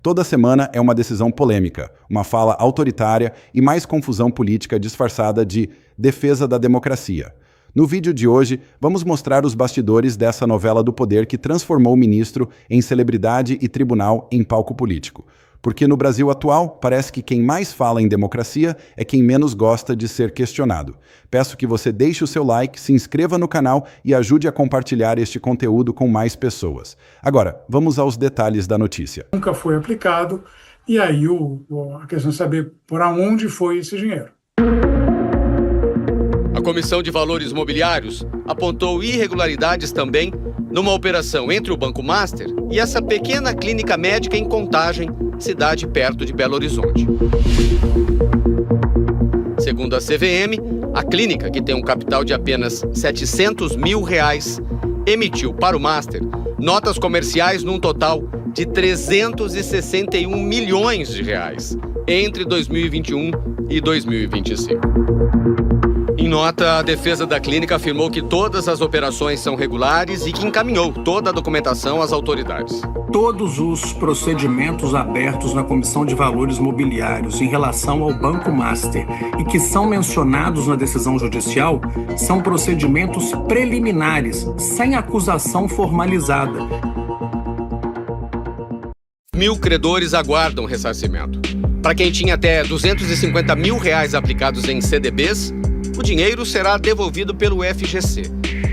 Toda semana é uma decisão polêmica, uma fala autoritária e mais confusão política disfarçada de defesa da democracia. No vídeo de hoje, vamos mostrar os bastidores dessa novela do poder que transformou o ministro em celebridade e tribunal em palco político. Porque no Brasil atual, parece que quem mais fala em democracia é quem menos gosta de ser questionado. Peço que você deixe o seu like, se inscreva no canal e ajude a compartilhar este conteúdo com mais pessoas. Agora, vamos aos detalhes da notícia. Nunca foi aplicado, e aí a questão é saber por onde foi esse dinheiro. A Comissão de Valores Mobiliários apontou irregularidades também numa operação entre o Banco Master e essa pequena clínica médica em Contagem, cidade perto de Belo Horizonte. Segundo a CVM, a clínica, que tem um capital de apenas R$700 mil, emitiu para o Master notas comerciais num total de R$361 milhões entre 2021 e 2025. Em nota, a defesa da clínica afirmou que todas as operações são regulares e que encaminhou toda a documentação às autoridades. Todos os procedimentos abertos na Comissão de Valores Mobiliários em relação ao Banco Master e que são mencionados na decisão judicial são procedimentos preliminares, sem acusação formalizada. 1.000 credores aguardam ressarcimento. Para quem tinha até R$250 mil aplicados em CDBs, o dinheiro será devolvido pelo FGC,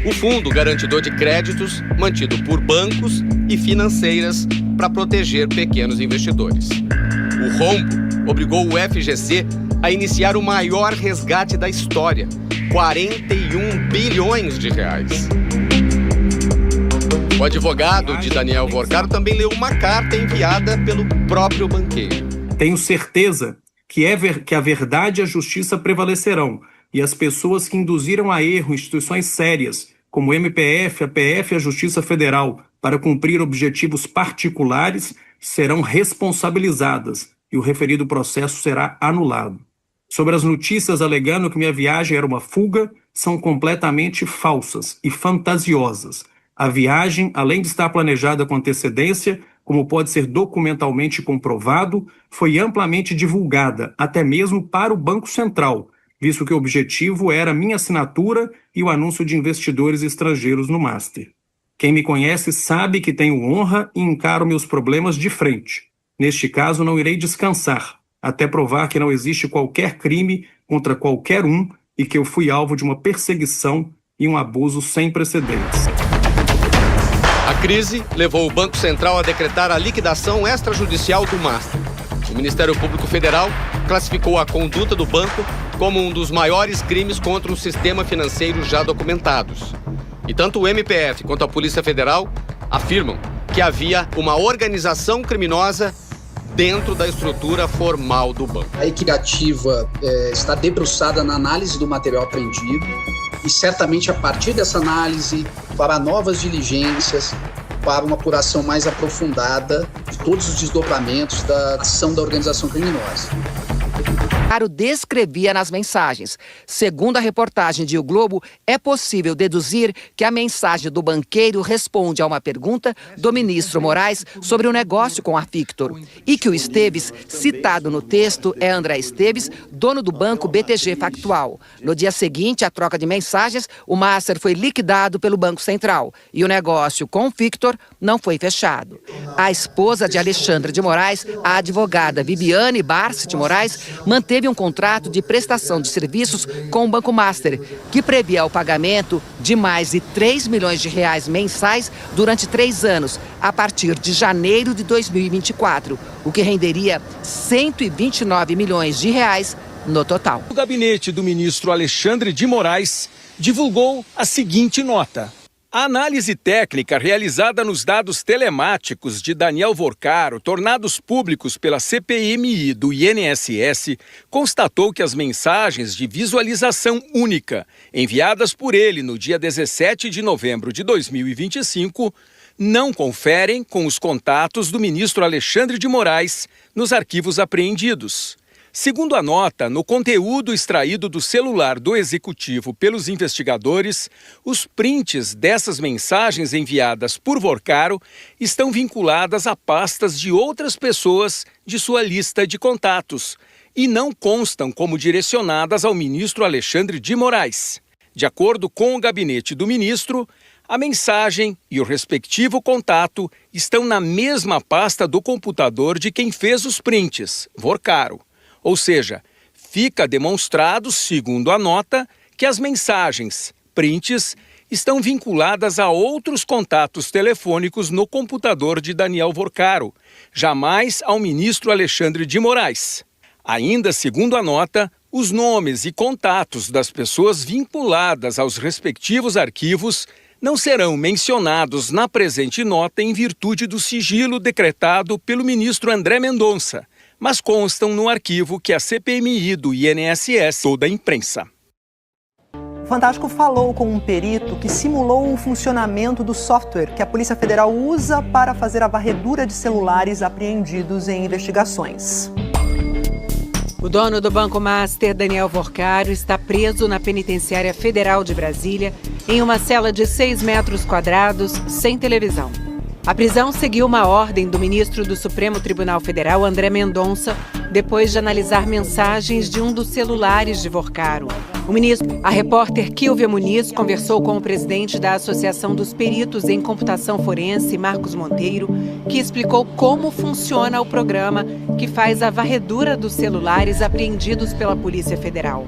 o Fundo Garantidor de Créditos mantido por bancos e financeiras para proteger pequenos investidores. O rombo obrigou o FGC a iniciar o maior resgate da história, R$41 bilhões. O advogado de Daniel Vorcaro também leu uma carta enviada pelo próprio banqueiro. Tenho certeza que a verdade e a justiça prevalecerão, e as pessoas que induziram a erro instituições sérias, como o MPF, a PF e a Justiça Federal, para cumprir objetivos particulares, serão responsabilizadas e o referido processo será anulado. Sobre as notícias alegando que minha viagem era uma fuga, são completamente falsas e fantasiosas. A viagem, além de estar planejada com antecedência, como pode ser documentalmente comprovado, foi amplamente divulgada, até mesmo para o Banco Central, visto que o objetivo era minha assinatura e o anúncio de investidores estrangeiros no Master. Quem me conhece sabe que tenho honra e encaro meus problemas de frente. Neste caso, não irei descansar, até provar que não existe qualquer crime contra qualquer um e que eu fui alvo de uma perseguição e um abuso sem precedentes. A crise levou o Banco Central a decretar a liquidação extrajudicial do Master. O Ministério Público Federal classificou a conduta do banco como um dos maiores crimes contra o sistema financeiro já documentados. E tanto o MPF quanto a Polícia Federal afirmam que havia uma organização criminosa dentro da estrutura formal do banco. A equipe ativa está debruçada na análise do material apreendido e certamente a partir dessa análise fará novas diligências para uma apuração mais aprofundada de todos os desdobramentos da ação da organização criminosa. Descrevia nas mensagens. Segundo a reportagem de O Globo, é possível deduzir que a mensagem do banqueiro responde a uma pergunta do ministro Moraes sobre o negócio com a Fictor e que o Esteves, citado no texto, é André Esteves, dono do banco BTG Pactual. No dia seguinte à troca de mensagens, o Master foi liquidado pelo Banco Central e o negócio com o Fictor não foi fechado. A esposa de Alexandre de Moraes, a advogada Viviane Barsi de Moraes, manteve um contrato de prestação de serviços com o Banco Master, que previa o pagamento de mais de R$3 milhões mensais durante 3 anos, a partir de janeiro de 2024, o que renderia R$129 milhões no total. O gabinete do ministro Alexandre de Moraes divulgou a seguinte nota. A análise técnica realizada nos dados telemáticos de Daniel Vorcaro, tornados públicos pela CPMI do INSS, constatou que as mensagens de visualização única, enviadas por ele no dia 17 de novembro de 2025, não conferem com os contatos do ministro Alexandre de Moraes nos arquivos apreendidos. Segundo a nota, no conteúdo extraído do celular do executivo pelos investigadores, os prints dessas mensagens enviadas por Vorcaro estão vinculadas a pastas de outras pessoas de sua lista de contatos e não constam como direcionadas ao ministro Alexandre de Moraes. De acordo com o gabinete do ministro, a mensagem e o respectivo contato estão na mesma pasta do computador de quem fez os prints, Vorcaro. Ou seja, fica demonstrado, segundo a nota, que as mensagens, prints, estão vinculadas a outros contatos telefônicos no computador de Daniel Vorcaro, jamais ao ministro Alexandre de Moraes. Ainda segundo a nota, os nomes e contatos das pessoas vinculadas aos respectivos arquivos não serão mencionados na presente nota em virtude do sigilo decretado pelo ministro André Mendonça, mas constam no arquivo que a CPMI do INSS toda a imprensa. O Fantástico falou com um perito que simulou o funcionamento do software que a Polícia Federal usa para fazer a varredura de celulares apreendidos em investigações. O dono do Banco Master, Daniel Vorcaro, está preso na Penitenciária Federal de Brasília, em uma cela de 6 metros quadrados, sem televisão. A prisão seguiu uma ordem do ministro do Supremo Tribunal Federal, André Mendonça, depois de analisar mensagens de um dos celulares de Vorcaro. A repórter Kílvia Muniz conversou com o presidente da Associação dos Peritos em Computação Forense, Marcos Monteiro, que explicou como funciona o programa que faz a varredura dos celulares apreendidos pela Polícia Federal.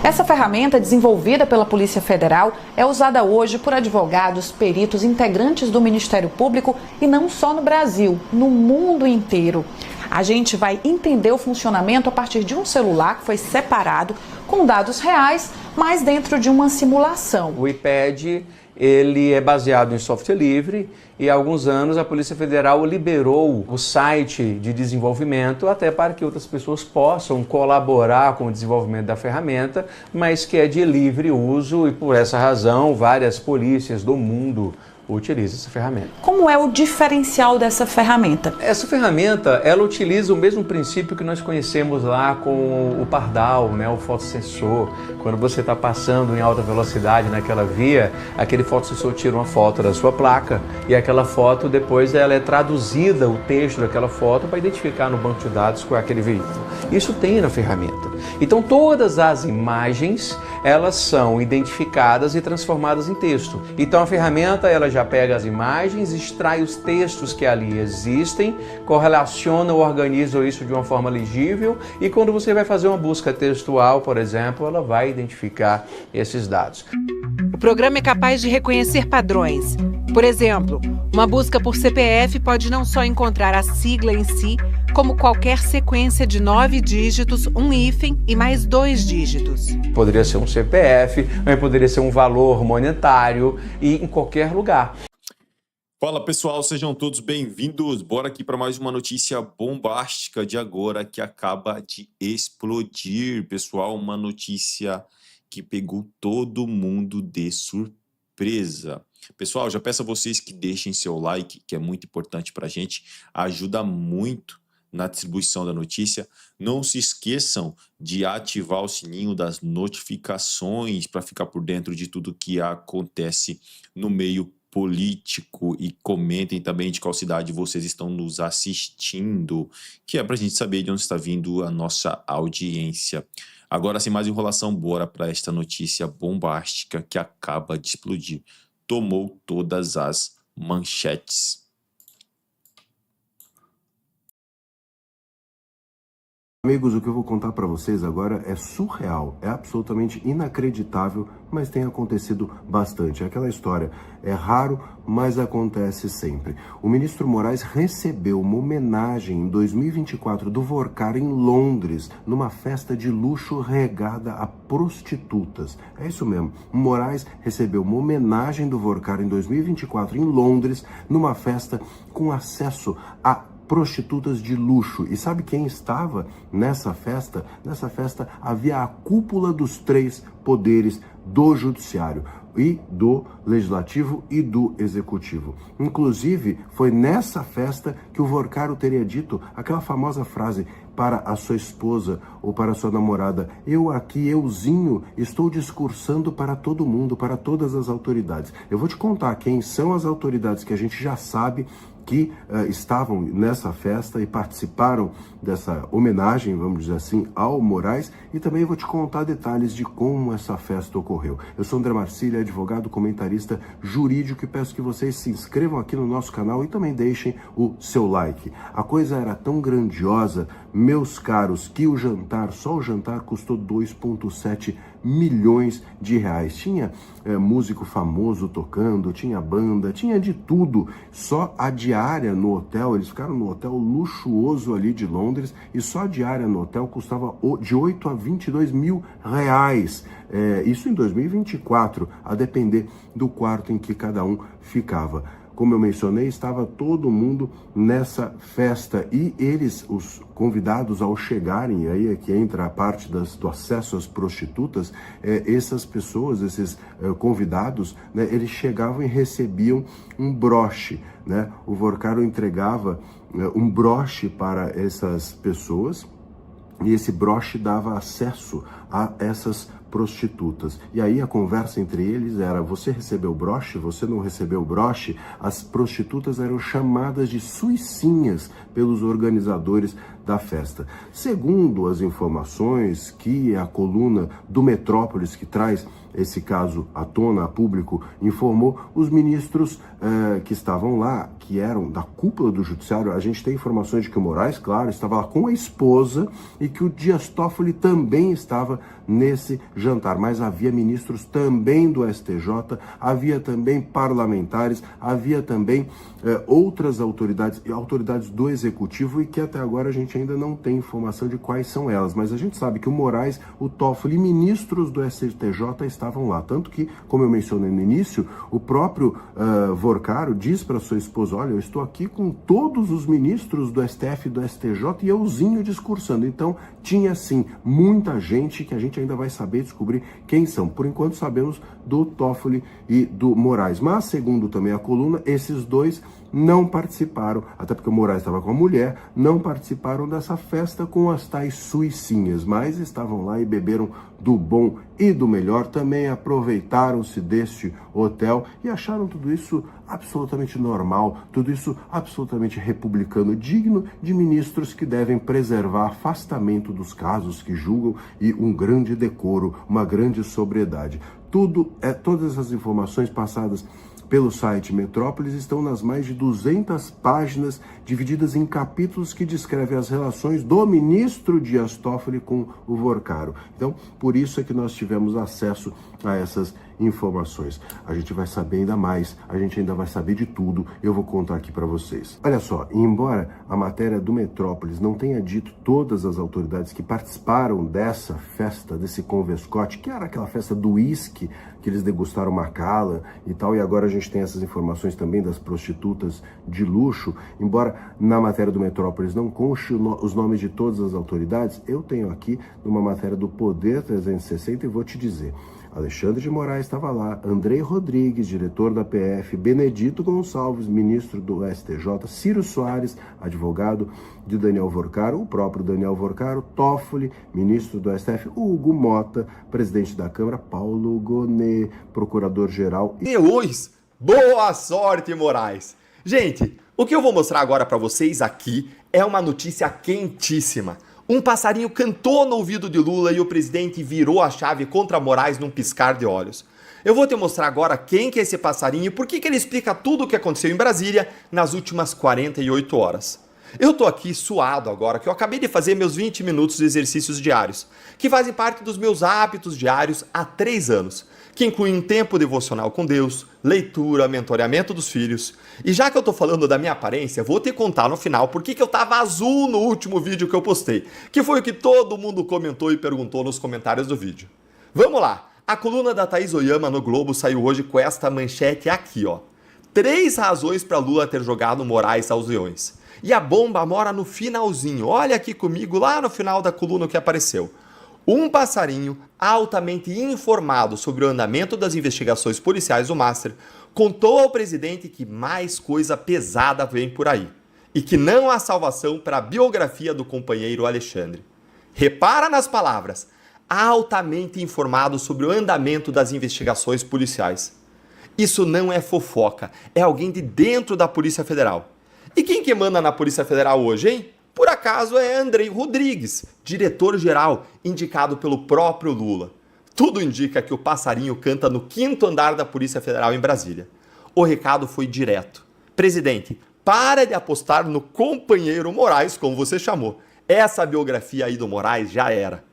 Essa ferramenta, desenvolvida pela Polícia Federal, é usada hoje por advogados, peritos, integrantes do Ministério Público e não só no Brasil, no mundo inteiro. A gente vai entender o funcionamento a partir de um celular que foi separado com dados reais, mas dentro de uma simulação. O iPad, ele é baseado em software livre e há alguns anos a Polícia Federal liberou o site de desenvolvimento até para que outras pessoas possam colaborar com o desenvolvimento da ferramenta, mas que é de livre uso e por essa razão várias polícias do mundo utilizam essa ferramenta. Como é o diferencial dessa ferramenta? Essa ferramenta, ela utiliza o mesmo princípio que nós conhecemos lá com o pardal, né, o fotossensor. Quando você está passando em alta velocidade naquela via, aquele fotossensor tira uma foto da sua placa e aquela foto depois ela é traduzida, o texto daquela foto, para identificar no banco de dados com aquele veículo. Isso tem na ferramenta. Então todas as imagens, elas são identificadas e transformadas em texto. Então a ferramenta, ela já pega as imagens, extrai os textos que ali existem, correlaciona ou organiza isso de uma forma legível e quando você vai fazer uma busca textual, por exemplo, ela vai identificar esses dados. O programa é capaz de reconhecer padrões. Por exemplo, uma busca por CPF pode não só encontrar a sigla em si, como qualquer sequência de 9 dígitos, um hífen e mais 2 dígitos. Poderia ser um CPF, poderia ser um valor monetário e em qualquer lugar. Fala pessoal, sejam todos bem-vindos. Bora aqui para mais uma notícia bombástica de agora que acaba de explodir. Pessoal, uma notícia que pegou todo mundo de surpresa. Pessoal, já peço a vocês que deixem seu like, que é muito importante para a gente, ajuda muito na distribuição da notícia. Não se esqueçam de ativar o sininho das notificações para ficar por dentro de tudo que acontece no meio político e comentem também de qual cidade vocês estão nos assistindo, que é para a gente saber de onde está vindo a nossa audiência. Agora, sem mais enrolação, bora para esta notícia bombástica que acaba de explodir. Tomou todas as manchetes. Amigos, o que eu vou contar para vocês agora é surreal, é absolutamente inacreditável, mas tem acontecido bastante. É aquela história, é raro, mas acontece sempre. O ministro Moraes recebeu uma homenagem em 2024 do Vorcaro em Londres, numa festa de luxo regada a prostitutas. É isso mesmo, o Moraes recebeu uma homenagem do Vorcaro em 2024 em Londres, numa festa com acesso a prostitutas de luxo. E sabe quem estava nessa festa? Nessa festa havia a cúpula dos 3 poderes do judiciário. e do Legislativo e do Executivo. Inclusive, foi nessa festa que o Vorcaro teria dito aquela famosa frase para a sua esposa ou para a sua namorada: eu aqui, euzinho, estou discursando para todo mundo, para todas as autoridades. Eu vou te contar quem são as autoridades que a gente já sabe que estavam nessa festa e participaram dessa homenagem, vamos dizer assim, ao Moraes, e também vou te contar detalhes de como essa festa ocorreu. Eu sou André Marcília, advogado, comentarista jurídico, e peço que vocês se inscrevam aqui no nosso canal e também deixem o seu like. A coisa era tão grandiosa, meus caros, que o jantar, só o jantar, custou 2,7 milhões de reais. Tinha músico famoso tocando, tinha banda, tinha de tudo. Só a diária no hotel, eles ficaram no hotel luxuoso ali de Londres, e só a diária no hotel custava de 8 a 22 mil reais. Isso em 2024, a depender do quarto em que cada um ficava. Como eu mencionei, estava todo mundo nessa festa, e eles, os convidados, ao chegarem, aí é que entra a parte do acesso às prostitutas, essas pessoas, esses convidados, né, eles chegavam e recebiam um broche, né? O Vorcaro entregava um broche para essas pessoas, e esse broche dava acesso a essas prostitutas. E aí a conversa entre eles era: você recebeu o broche? Você não recebeu o broche? As prostitutas eram chamadas de suicinhas pelos organizadores da festa. Segundo as informações que a coluna do Metrópolis, que traz esse caso à tona, a público, informou, os ministros que estavam lá, que eram da cúpula do judiciário, a gente tem informações de que o Moraes, claro, estava lá com a esposa, e que o Dias Toffoli também estava nesse jantar, mas havia ministros também do STJ, havia também parlamentares, havia também outras autoridades do Executivo, e que até agora a gente ainda não tem informação de quais são elas, mas a gente sabe que o Moraes, o Toffoli e ministros do STJ estavam lá, tanto que, como eu mencionei no início, o próprio Vorcaro diz para sua esposa: olha, eu estou aqui com todos os ministros do STF e do STJ e euzinho discursando. Então tinha sim muita gente que a gente ainda vai saber descobrir quem são. Por enquanto sabemos do Toffoli e do Moraes, mas segundo também a coluna, esses dois não participaram, até porque o Moraes estava com a mulher, não participaram dessa festa com as tais suicinhas, mas estavam lá e beberam do bom e do melhor, também aproveitaram-se deste hotel e acharam tudo isso absolutamente normal, tudo isso absolutamente republicano, digno de ministros que devem preservar afastamento dos casos que julgam e um grande decoro, uma grande sobriedade. Todas as informações passadas pelo site Metrópolis estão nas mais de 200 páginas, divididas em capítulos que descrevem as relações do ministro Dias Toffoli com o Vorcaro. Então, por isso é que nós tivemos acesso a essas informações. A gente vai saber ainda mais, a gente ainda vai saber de tudo, eu vou contar aqui para vocês. Olha só, embora a matéria do Metrópolis não tenha dito todas as autoridades que participaram dessa festa, desse convescote, que era aquela festa do uísque, que eles degustaram Macallan e tal, e agora a gente tem essas informações também das prostitutas de luxo, embora na matéria do Metrópolis não conste os nomes de todas as autoridades, eu tenho aqui numa matéria do Poder 360 e vou te dizer: Alexandre de Moraes estava lá, Andrei Rodrigues, diretor da PF, Benedito Gonçalves, ministro do STJ, Ciro Soares, advogado de Daniel Vorcaro, o próprio Daniel Vorcaro, Toffoli, ministro do STF, Hugo Mota, presidente da Câmara, Paulo Gonet, procurador-geral. Luiz, boa sorte, Moraes! Gente, o que eu vou mostrar agora para vocês aqui é uma notícia quentíssima. Um passarinho cantou no ouvido de Lula e o presidente virou a chave contra Moraes num piscar de olhos. Eu vou te mostrar agora quem que é esse passarinho e por que ele explica tudo o que aconteceu em Brasília nas últimas 48 horas. Eu tô aqui suado agora, que eu acabei de fazer meus 20 minutos de exercícios diários, que fazem parte dos meus hábitos diários há 3 anos, que incluem um tempo devocional com Deus, leitura, mentoreamento dos filhos. E já que eu tô falando da minha aparência, vou te contar no final por que eu tava azul no último vídeo que eu postei, que foi o que todo mundo comentou e perguntou nos comentários do vídeo. Vamos lá! A coluna da Thaís Oyama no Globo saiu hoje com esta manchete aqui, ó. 3 razões para Lula ter jogado Moraes aos leões. E a bomba mora no finalzinho. Olha aqui comigo, lá no final da coluna que apareceu. Um passarinho altamente informado sobre o andamento das investigações policiais do Master contou ao presidente que mais coisa pesada vem por aí e que não há salvação para a biografia do companheiro Alexandre. Repara nas palavras, altamente informado sobre o andamento das investigações policiais. Isso não é fofoca, é alguém de dentro da Polícia Federal. E quem que manda na Polícia Federal hoje, hein? Por acaso é Andrei Rodrigues, diretor-geral, indicado pelo próprio Lula. Tudo indica que o passarinho canta no 5º andar da Polícia Federal em Brasília. O recado foi direto. Presidente, para de apostar no companheiro Moraes, como você chamou. Essa biografia aí do Moraes já era.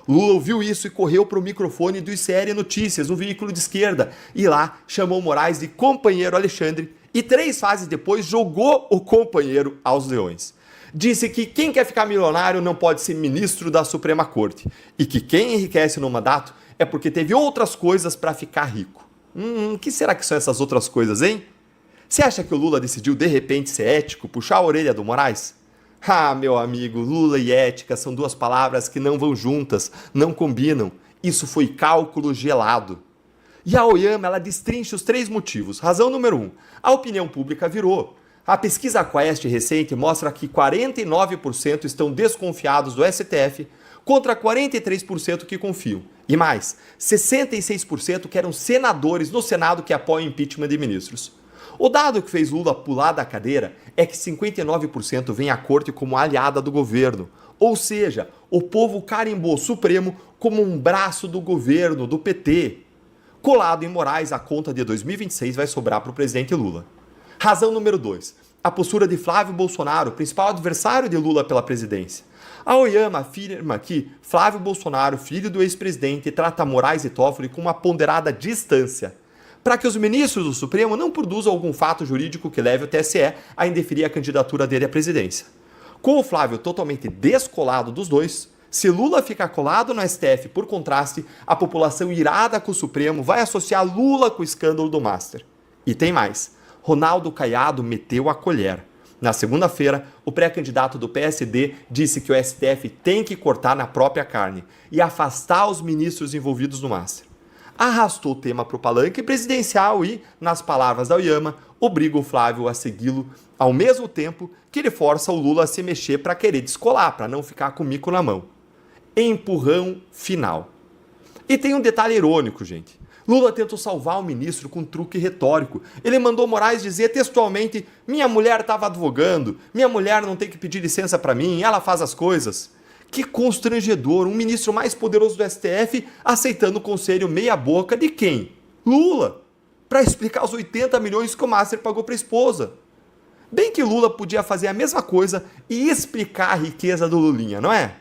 Lula ouviu isso e correu para o microfone do ICR Notícias, um veículo de esquerda, e lá chamou Moraes de companheiro Alexandre e 3 fases depois jogou o companheiro aos leões. Disse que quem quer ficar milionário não pode ser ministro da Suprema Corte e que quem enriquece no mandato é porque teve outras coisas para ficar rico. O que será que são essas outras coisas, hein? Você acha que o Lula decidiu de repente ser ético, puxar a orelha do Moraes? Ah, meu amigo, Lula e ética são 2 palavras que não vão juntas, não combinam. Isso foi cálculo gelado. E a Oyama, ela destrincha os 3 motivos. Razão número 1, a opinião pública virou. A pesquisa Quest recente mostra que 49% estão desconfiados do STF contra 43% que confiam. E mais, 66% que eram senadores no Senado que apoiam impeachment de ministros. O dado que fez Lula pular da cadeira é que 59% vem à corte como aliada do governo. Ou seja, o povo carimbou o Supremo como um braço do governo, do PT. Colado em Moraes, a conta de 2026 vai sobrar para o presidente Lula. Razão número 2, a postura de Flávio Bolsonaro, principal adversário de Lula pela presidência. A Oyama afirma que Flávio Bolsonaro, filho do ex-presidente, trata Moraes e Toffoli com uma ponderada distância, para que os ministros do Supremo não produzam algum fato jurídico que leve o TSE a indeferir a candidatura dele à presidência. Com o Flávio totalmente descolado dos dois, se Lula ficar colado no STF por contraste, a população irada com o Supremo vai associar Lula com o escândalo do Master. E tem mais. Ronaldo Caiado meteu a colher. Na segunda-feira, o pré-candidato do PSD disse que o STF tem que cortar na própria carne e afastar os ministros envolvidos no Master. Arrastou o tema para o palanque presidencial e, nas palavras da Oyama, obriga o Flávio a segui-lo ao mesmo tempo que ele força o Lula a se mexer para querer descolar, para não ficar com o mico na mão. Empurrão final. E tem um detalhe irônico, gente. Lula tentou salvar o ministro com um truque retórico. Ele mandou Moraes dizer textualmente: minha mulher estava advogando, minha mulher não tem que pedir licença para mim, ela faz as coisas. Que constrangedor, um ministro mais poderoso do STF aceitando o conselho meia boca de quem? Lula, para explicar os 80 milhões que o Master pagou para a esposa. Bem que Lula podia fazer a mesma coisa e explicar a riqueza do Lulinha, não é?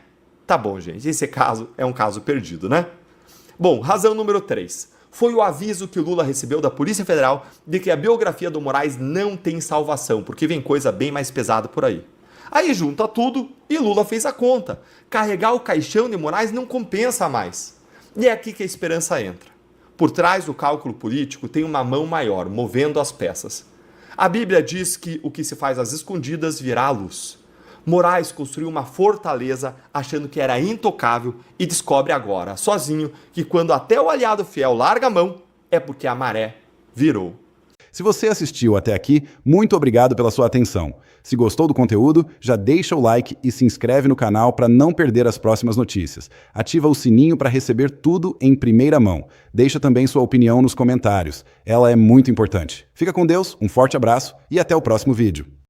Tá bom, gente, esse caso é um caso perdido, né? Bom, razão número 3. Foi o aviso que Lula recebeu da Polícia Federal de que a biografia do Moraes não tem salvação, porque vem coisa bem mais pesada por aí. Aí junta tudo e Lula fez a conta. Carregar o caixão de Moraes não compensa mais. E é aqui que a esperança entra. Por trás do cálculo político tem uma mão maior, movendo as peças. A Bíblia diz que o que se faz às escondidas virá à luz. Moraes construiu uma fortaleza achando que era intocável e descobre agora, sozinho, que quando até o aliado fiel larga a mão, é porque a maré virou. Se você assistiu até aqui, muito obrigado pela sua atenção. Se gostou do conteúdo, já deixa o like e se inscreve no canal para não perder as próximas notícias. Ativa o sininho para receber tudo em primeira mão. Deixa também sua opinião nos comentários. Ela é muito importante. Fica com Deus, um forte abraço e até o próximo vídeo.